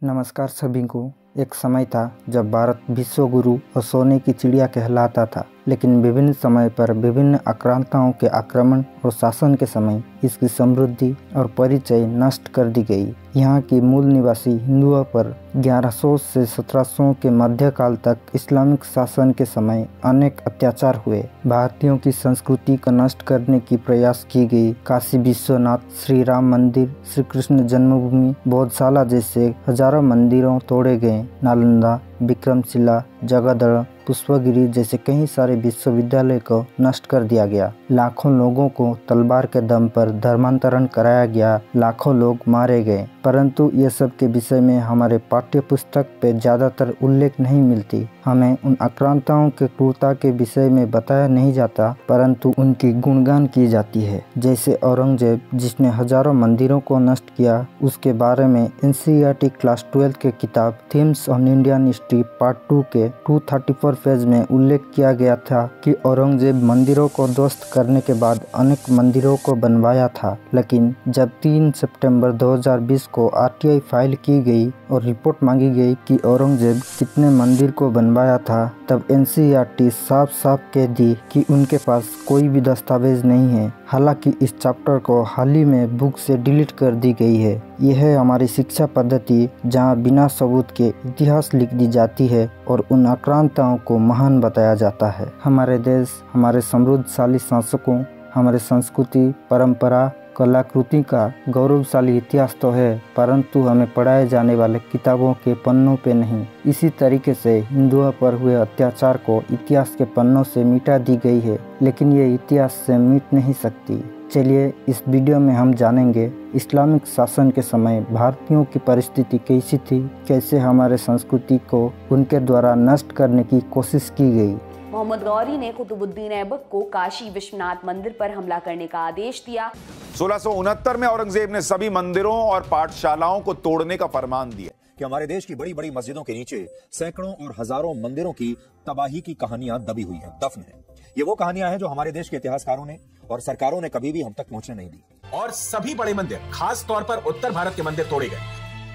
नमस्कार सभी को। एक समय था जब भारत विश्व गुरु और सोने की चिड़िया कहलाता था, लेकिन विभिन्न समय पर विभिन्न आक्रांताओं के आक्रमण और शासन के समय इसकी समृद्धि और परिचय नष्ट कर दी गई। यहाँ की मूल निवासी हिंदुओं पर 1100 से 1700 के मध्यकाल तक इस्लामिक शासन के समय अनेक अत्याचार हुए। भारतीयों की संस्कृति को नष्ट करने की प्रयास की गई। काशी विश्वनाथ, श्री राम मंदिर, श्री कृष्ण जन्मभूमि, बौद्धशाला जैसे हजारों मंदिरों तोड़े गए। नालंदा, विक्रमशिला, जगदल, पुष्पगिरी जैसे कई सारे विश्वविद्यालय को नष्ट कर दिया गया। लाखों लोगों को तलवार के दम पर धर्मांतरण कराया गया। लाखों लोग मारे गए, परंतु ये सब के विषय में हमारे पाठ्य पुस्तक पे ज़्यादातर उल्लेख नहीं मिलती। हमें उन आक्रांताओं के क्रूरता के विषय में बताया नहीं जाता, परंतु उनकी गुणगान की जाती है। जैसे औरंगजेब, जिसने हजारों मंदिरों को नष्ट किया, उसके बारे में NCERT क्लास 12 के किताब themes on Indian history part 2 के 234 पेज में उल्लेख किया गया था कि औरंगजेब मंदिरों को ध्वस्त करने के बाद अनेक मंदिरों को बनवाया था। लेकिन जब 3 सितंबर 2020 को RTI फाइल की गई और रिपोर्ट मांगी गई कि औरंगजेब कितने मंदिर को बनवाया था, तब NCERT साफ साफ कह दी कि उनके पास कोई भी दस्तावेज नहीं है। हालांकि इस चैप्टर को हाल ही में बुक से डिलीट कर दी गई है। यह है हमारी शिक्षा पद्धति, जहां बिना सबूत के इतिहास लिख दी जाती है और उन आक्रांताओं को महान बताया जाता है। हमारे देश, हमारे समृद्धशाली शासकों, हमारे संस्कृति, परंपरा, कलाकृति का गौरवशाली इतिहास तो है, परंतु हमें पढ़ाए जाने वाले किताबों के पन्नों पे नहीं। इसी तरीके से हिंदुओं पर हुए अत्याचार को इतिहास के पन्नों से मिटा दी गई है, लेकिन ये इतिहास से मिट नहीं सकती। चलिए इस वीडियो में हम जानेंगे इस्लामिक शासन के समय भारतीयों की परिस्थिति कैसी थी, कैसे हमारे संस्कृति को उनके द्वारा नष्ट करने की कोशिश की गई। मोहम्मद गौरी ने कुतुबुद्दीन ऐबक को काशी विश्वनाथ मंदिर पर हमला करने का आदेश दिया। 1669 में औरंगजेब ने सभी मंदिरों और पाठशालाओं को तोड़ने का फरमान दिया कि हमारे देश की बड़ी बड़ी मस्जिदों के नीचे सैकड़ों और हजारों मंदिरों की तबाही की कहानियां दबी हुई हैं, दफन है। ये वो कहानियां हैं जो हमारे देश के इतिहासकारों ने और सरकारों ने कभी भी हम तक पहुंचने नहीं दी। और सभी बड़े मंदिर, खास तौर पर उत्तर भारत के मंदिर तोड़े गए।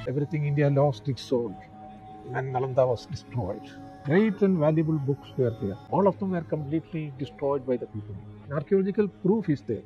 Everything India lost its soul and Nalanda was destroyed. Great and valuable books were there. All of them were completely destroyed by the people. Archaeological proof is there.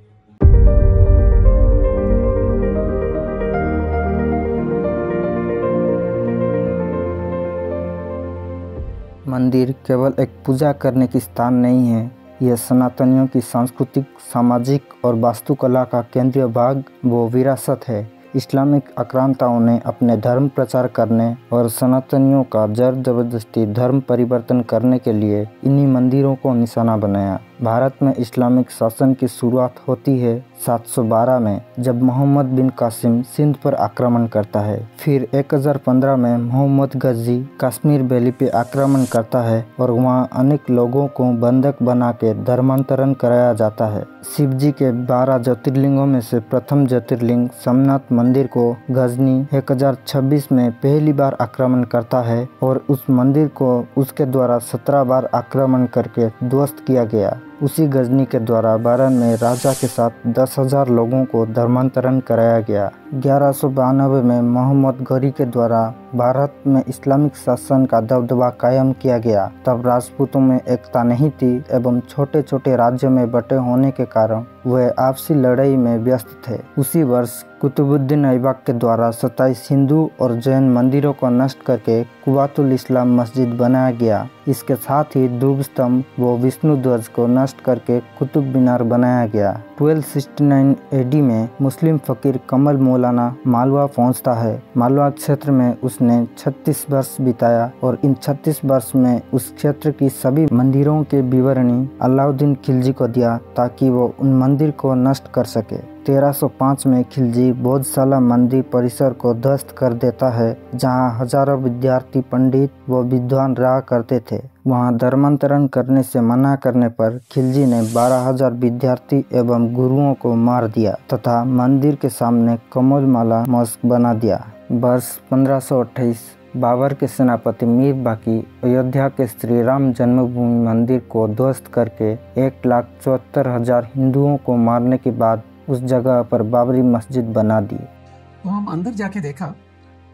मंदिर केवल एक पूजा करने की स्थान नहीं है, यह सनातनियों की सांस्कृतिक, सामाजिक और वास्तुकला का केंद्रीय भाग व विरासत है। इस्लामिक आक्रांताओं ने अपने धर्म प्रचार करने और सनातनियों का जबरदस्ती धर्म परिवर्तन करने के लिए इन्हीं मंदिरों को निशाना बनाया। भारत में इस्लामिक शासन की शुरुआत होती है 712 में, जब मोहम्मद बिन कासिम सिंध पर आक्रमण करता है। फिर 1015 में मोहम्मद गजी कश्मीर वैली पे आक्रमण करता है और वहाँ अनेक लोगों को बंधक बना के धर्मांतरण कराया जाता है। शिव जी के 12 ज्योतिर्लिंगों में से प्रथम ज्योतिर्लिंग सोमनाथ मंदिर को गजनी 1026 में पहली बार आक्रमण करता है और उस मंदिर को उसके द्वारा 17 बार आक्रमण करके ध्वस्त किया गया। उसी गजनी के द्वारा भारत में राजा के साथ 10,000 लोगों को धर्मांतरण कराया गया। 1192 में मोहम्मद गौरी के द्वारा भारत में इस्लामिक शासन का दबदबा कायम किया गया। तब राजपूतों में एकता नहीं थी एवं छोटे छोटे राज्यों में बटे होने के कारण वे आपसी लड़ाई में व्यस्त थे। उसी वर्ष कुतुबुद्दीन ऐबक के द्वारा 27 हिंदू और जैन मंदिरों को नष्ट करके कुव्वातुल इस्लाम मस्जिद बनाया गया। इसके साथ ही धूप स्तंभ व विष्णु ध्वज को नष्ट करके कुतुब मीनार बनाया गया। 1269 AD में मुस्लिम फकीर कमल मौलाना मालवा पहुंचता है। मालवा क्षेत्र में उसने 36 वर्ष बिताया और इन 36 वर्ष में उस क्षेत्र की सभी मंदिरों के विवरणी अलाउद्दीन खिलजी को दिया ताकि वो उन मंदिर को नष्ट कर सके। 1305 में खिलजी बौद्धशाला मंदिर परिसर को ध्वस्त कर देता है, जहां हजारों विद्यार्थी, पंडित व विद्वान रहा करते थे। वहां धर्मांतरण करने से मना करने पर खिलजी ने 12,000 विद्यार्थी एवं गुरुओं को मार दिया तथा मंदिर के सामने कमलमाला मस्जिद बना दिया। वर्ष 1528 बाबर के सेनापति मीर बाकी अयोध्या के श्री राम जन्मभूमि मंदिर को ध्वस्त करके 1,74,000 हिंदुओं को मारने के बाद उस जगह पर बाबरी मस्जिद बना दी। तो हम अंदर जाके देखा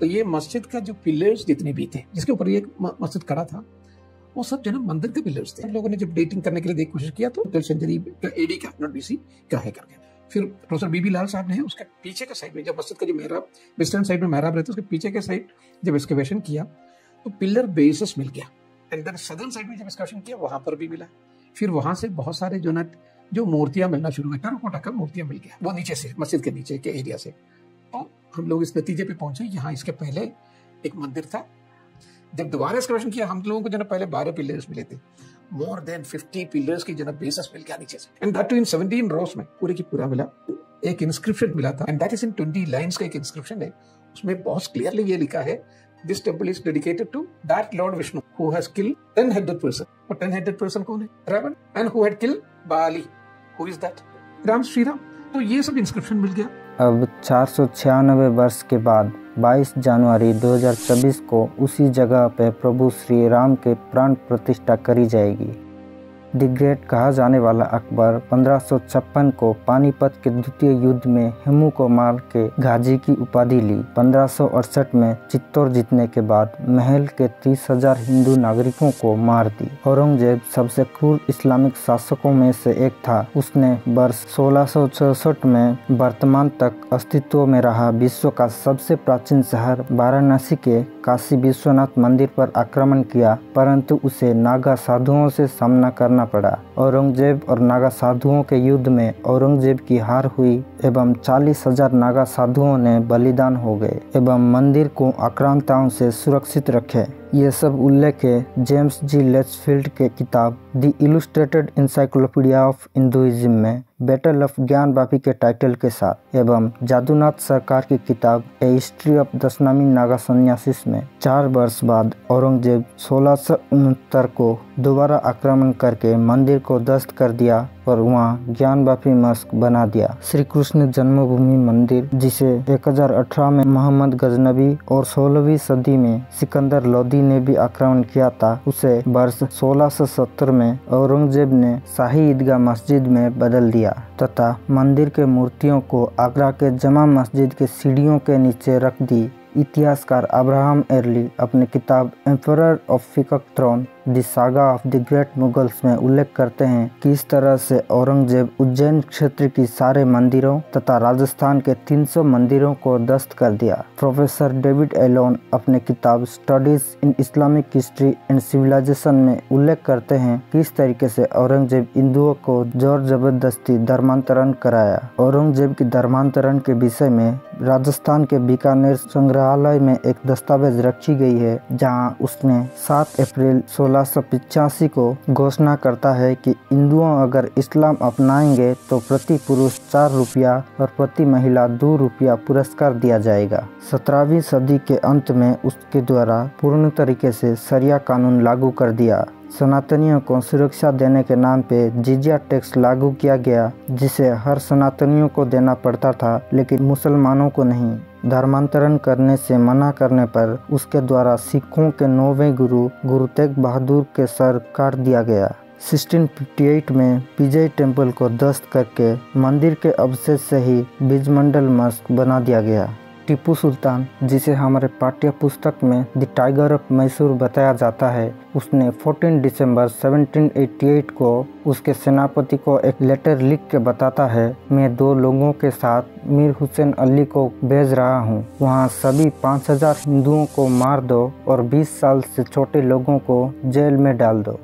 तो ये मस्जिद का जो पिलर्स जितने भी थे, जिसके ऊपर ये मस्जिद खड़ा था, वो सब जो मंदिर के पिलर्स थे। लोगों ने जब डेटिंग करने के लिए कोशिश किया तो 12th सेंचुरी का एडी का, नॉट बीसी का है करके। फिर प्रोफेसर बीबी लाल साहब ने उसके पीछे के साइड में, जब मस्जिद का जो मेहराब वेस्टर्न साइड में मेहराब रहता है, उसके पीछे के साइड जब एक्सकवेशन किया तो पिलर बेसिस मिल गया। एंड देन सदर्न साइड में जब एक्सकवेशन किया वहां पर भी मिला। फिर वहां से बहुत सारे जो मूर्तियां मिलना शुरू हुई, टेराकोटा का मूर्तियां मिल गया, वो नीचे से, मस्जिद के नीचे के एरिया से। तो हम लोग इस नतीजे पे पहुंचे, यहाँ इसके पहले एक मंदिर था। जब दोबारा एक्सकवेशन किया हम लोगों को जो पहले 12 पिलर्स मिले थे, मोर देन 50 पिलर्स की बेसिस मिल गया नीचे से। एंड दैट इन 17 रोज में पूरे की पूरा मिला। एक इंस्क्रिप्शन मिला था, and that is in 20 lines का एक इंस्क्रिप्शन है। उसमें बहुत क्लियरली ये लिखा है, this temple is dedicated to that lord Vishnu who has killed 10-headed person। और 10-headed person कौन है? Ravan. And who had killed Bali, who is that? Ram, Shri Ram. तो ये सब इंस्क्रिप्शन मिल गया। अब 496 वर्ष के बाद 22 जनवरी 2024 को उसी जगह पर प्रभु श्री राम के प्राण प्रतिष्ठा करी जाएगी। द ग्रेट कहा जाने वाला अकबर 1556 को पानीपत के द्वितीय युद्ध में हेमू को मार के गाजी की उपाधि ली। 1568 में चित्तौड़ जीतने के बाद महल के 30,000 हिंदू नागरिकों को मार दी। औरंगजेब सबसे क्रूर इस्लामिक शासकों में से एक था। उसने वर्ष 1664 में वर्तमान तक अस्तित्व में रहा विश्व का सबसे प्राचीन शहर वाराणसी के काशी विश्वनाथ मंदिर पर आक्रमण किया, परंतु उसे नागा साधुओं से सामना करना पड़ा। औरंगजेब और नागा साधुओं के युद्ध में औरंगजेब की हार हुई एवं 40,000 नागा साधुओं ने बलिदान हो गए एवं मंदिर को आक्रांताओं से सुरक्षित रखे। ये सब उल्लेख है जेम्स जी लेचफील्ड के किताब the illustrated encyclopedia of Hinduism में बैटल ऑफ ज्ञानवापी के टाइटल के साथ, एवं जादूनाथ सरकार की किताब ए हिस्ट्री ऑफ दशनामी नागा सन्यासीस में। 4 वर्ष बाद औरंगजेब 1669 को दोबारा आक्रमण करके मंदिर को ध्वस्त कर दिया और वहाँ ज्ञानवापी मस्क बना दिया। श्री कृष्ण जन्मभूमि मंदिर, जिसे 1018 में मोहम्मद गजनबी और 16वीं सदी में सिकंदर लोदी ने भी आक्रमण किया था, उसे वर्ष 1670 में औरंगजेब ने शाही ईदगाह मस्जिद में बदल दिया तथा मंदिर के मूर्तियों को आगरा के जमा मस्जिद के सीढ़ियों के नीचे रख दी। इतिहासकार अब्राहम एर्ली अपने किताब emperor of peacock throne the saga of the great Mughals में उल्लेख करते हैं कि इस तरह से औरंगजेब उज्जैन क्षेत्र की सारे मंदिरों तथा राजस्थान के 300 मंदिरों को ध्वस्त कर दिया। प्रोफेसर डेविड एलोन अपने किताब studies in Islamic history and civilisation में उल्लेख करते हैं कि इस तरीके से औरंगजेब हिंदुओं को जोर जबरदस्ती धर्मांतरण कराया। औरंगजेब की धर्मांतरण के विषय में राजस्थान के बीकानेर संग्रहालय में एक दस्तावेज रखी गई है, जहां उसने 7 अप्रैल 1685 को घोषणा करता है कि हिंदुओं अगर इस्लाम अपनाएंगे तो प्रति पुरुष 4 रुपया और प्रति महिला 2 रुपया पुरस्कार दिया जाएगा। 17वीं सदी के अंत में उसके द्वारा पूर्ण तरीके से शरिया कानून लागू कर दिया। सनातनियों को सुरक्षा देने के नाम पे जिजिया टैक्स लागू किया गया, जिसे हर सनातनियों को देना पड़ता था, लेकिन मुसलमानों को नहीं। धर्मांतरण करने से मना करने पर उसके द्वारा सिखों के 9वें गुरु तेग बहादुर के सर काट दिया गया। 1658 में विजय टेम्पल को ध्वस्त करके मंदिर के अवशेष से ही बीजमंडल मस्क बना दिया गया। टीपू सुल्तान, जिसे हमारे पाठ्य पुस्तक में द टाइगर ऑफ मैसूर बताया जाता है, उसने 14 दिसंबर 1788 को उसके सेनापति को एक लेटर लिख के बताता है, मैं 2 लोगों के साथ मीर हुसैन अली को भेज रहा हूँ, वहाँ सभी 5000 हिंदुओं को मार दो और 20 साल से छोटे लोगों को जेल में डाल दो।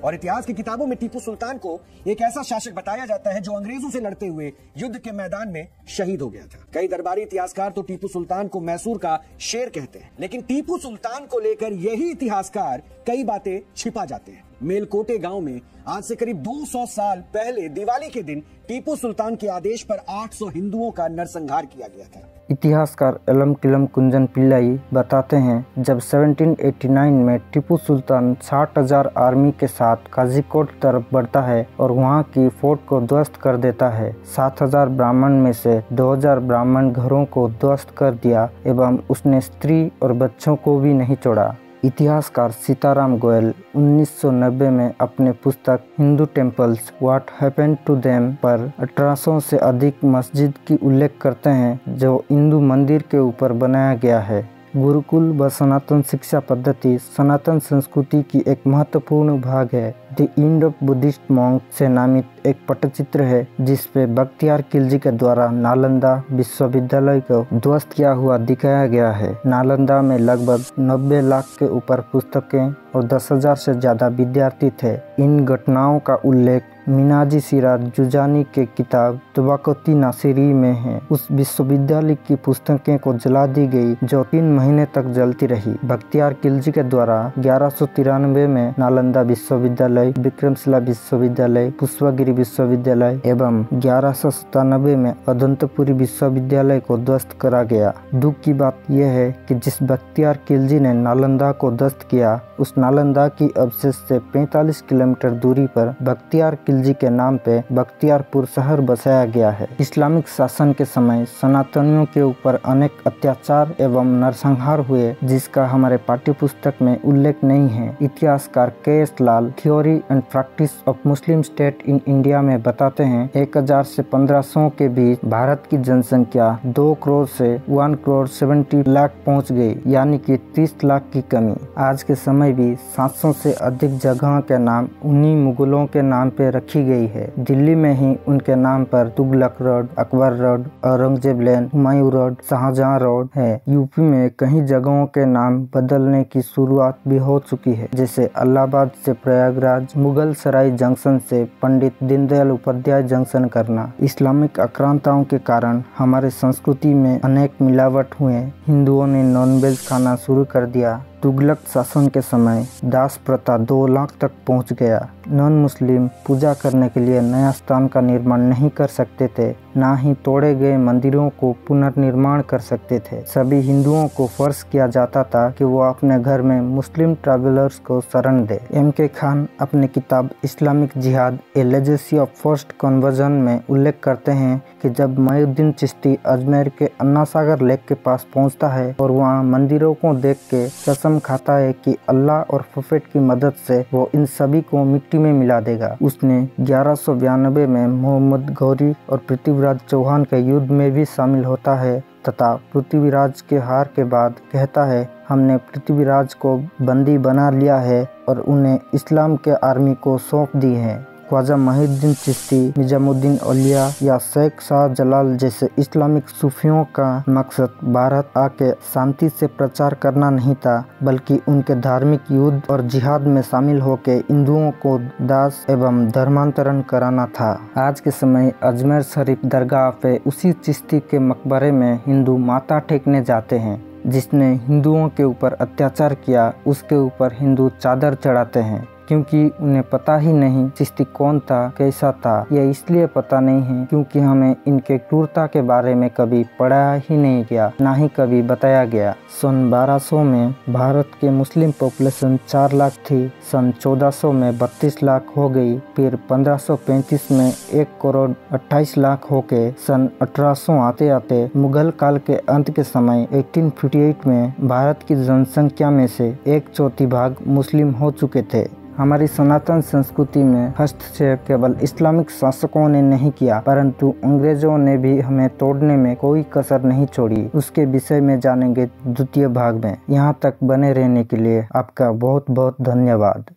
और इतिहास की किताबों में टीपू सुल्तान को एक ऐसा शासक बताया जाता है जो अंग्रेजों से लड़ते हुए युद्ध के मैदान में शहीद हो गया था। कई दरबारी इतिहासकार तो टीपू सुल्तान को मैसूर का शेर कहते हैं, लेकिन टीपू सुल्तान को लेकर यही इतिहासकार कई बातें छिपा जाते हैं। मेलकोटे गांव में आज से करीब 200 साल पहले दिवाली के दिन टीपू सुल्तान के आदेश पर 800 हिंदुओं का नरसंहार किया गया था। इतिहासकार एलम किलम कुंजन पिल्लाई बताते हैं, जब 1789 में टीपू सुल्तान 60,000 आर्मी के साथ काजीकोट तरफ बढ़ता है और वहां की फोर्ट को ध्वस्त कर देता है। 7,000 ब्राह्मण में से 2,000 ब्राह्मण घरों को ध्वस्त कर दिया एवं उसने स्त्री और बच्चों को भी नहीं छोड़ा। इतिहासकार सीताराम गोयल 1990 में अपने पुस्तक Hindu temples what happened to them पर 1800 से अधिक मस्जिद की उल्लेख करते हैं जो हिंदू मंदिर के ऊपर बनाया गया है। गुरुकुल व सनातन शिक्षा पद्धति सनातन संस्कृति की एक महत्वपूर्ण भाग है। The end of Buddhist monk से नामित एक पटचित्र है जिसपे बख्तियार खिलजी के द्वारा नालंदा विश्वविद्यालय को ध्वस्त किया हुआ दिखाया गया है। नालंदा में लगभग 90 लाख के ऊपर पुस्तकें और 10,000 से ज्यादा विद्यार्थी थे। इन घटनाओं का उल्लेख मिनाजी सिराज जुजानी के किताब तबक़ात नासिरी में है। उस विश्वविद्यालय की पुस्तकें को जला दी गई जो 3 महीने तक जलती रही। बख्तियार खिलजी के द्वारा 1193 में नालंदा विश्वविद्यालय, विक्रमशिला विश्वविद्यालय, पुष्पगिरी विश्वविद्यालय एवं 1197 में अदंतपुरी विश्वविद्यालय को ध्वस्त करा गया। दुख की बात यह है कि जिस बख्तियार खिलजी ने नालंदा को ध्वस्त किया, उस नालंदा की अवशेष से 45 किलोमीटर दूरी पर बख्तियार खिलजी के नाम पे बख्तियारपुर शहर बसाया गया है। इस्लामिक शासन के समय सनातनियों के ऊपर अनेक अत्याचार एवं नरसंहार हुए जिसका हमारे पाठ्यपुस्तक में उल्लेख नहीं है। इतिहासकार KS. Lal theory and practice of Muslim state in India में बताते हैं 1000 से 1500 के बीच भारत की जनसंख्या 2 करोड़ से 1 करोड़ 70 लाख पहुँच गई, यानी कि 30 लाख की कमी। आज के समय भी 700 से अधिक जगह के नाम उन्हीं मुगलों के नाम पे रखी गई है। दिल्ली में ही उनके नाम पर तुगलक रोड, अकबर रोड, औरंगजेब लेन, हुमायूं रोड, शाहजहां रोड है। यूपी में कई जगहों के नाम बदलने की शुरुआत भी हो चुकी है, जैसे इलाहाबाद से प्रयागराज, मुगल सराय जंक्शन से पंडित दीनदयाल उपाध्याय जंक्शन करना। इस्लामिक आक्रांताओं के कारण हमारे संस्कृति में अनेक मिलावट हुए। हिंदुओं ने नॉनवेज खाना शुरू कर दिया। तुगलक शासन के समय दास प्रथा 2 लाख तक पहुंच गया। नॉन मुस्लिम पूजा करने के लिए नया स्थान का निर्माण नहीं कर सकते थे, ना ही तोड़े गए मंदिरों को पुनर्निर्माण कर सकते थे। सभी हिंदुओं को फर्ज किया जाता था कि वो अपने घर में मुस्लिम ट्रैवलर्स को शरण दे। M.K. खान अपनी किताब इस्लामिक जिहाद ए लेगेसी ऑफ फर्स्ट कन्वर्जन में उल्लेख करते हैं कि जब मोइनुद्दीन चिश्ती अजमेर के अन्ना सागर लेक के पास पहुंचता है और वहां मंदिरों को देख के कसम खाता है कि अल्लाह और प्रोफेट की मदद से वो इन सभी को मिट्टी में मिला देगा। उसने 1192 में मोहम्मद गौरी और पृथ्वीराज चौहान के युद्ध में भी शामिल होता है तथा पृथ्वीराज के हार के बाद कहता है, हमने पृथ्वीराज को बंदी बना लिया है और उन्हें इस्लाम के आर्मी को सौंप दी है। ख्वाजा मोइनुद्दीन चिश्ती, निजामुद्दीन औलिया या शेख शाह जलाल जैसे इस्लामिक सूफियों का मकसद भारत आके शांति से प्रचार करना नहीं था, बल्कि उनके धार्मिक युद्ध और जिहाद में शामिल होकर हिंदुओं को दास एवं धर्मांतरण कराना था। आज के समय अजमेर शरीफ दरगाह पे उसी चिश्ती के मकबरे में हिंदू माथा टेकने जाते हैं। जिसने हिंदुओं के ऊपर अत्याचार किया उसके ऊपर हिंदू चादर चढ़ाते हैं, क्योंकि उन्हें पता ही नहीं चिश्ती कौन था, कैसा था। यह इसलिए पता नहीं है क्योंकि हमें इनके क्रूरता के बारे में कभी पढ़ाया ही नहीं गया, ना ही कभी बताया गया। सन 1200 में भारत के मुस्लिम पॉपुलेशन 4 लाख थी, सन 1400 में 32 लाख हो गई, फिर 1535 में 1 करोड़ 28 लाख होके सन 1800 आते आते मुगल काल के अंत के समय 1858 में भारत की जनसंख्या में से 1/4 भाग मुस्लिम हो चुके थे। हमारी सनातन संस्कृति में हस्तक्षेप केवल इस्लामिक शासकों ने नहीं किया, परंतु अंग्रेजों ने भी हमें तोड़ने में कोई कसर नहीं छोड़ी। उसके विषय में जानेंगे द्वितीय भाग में। यहाँ तक बने रहने के लिए आपका बहुत बहुत धन्यवाद।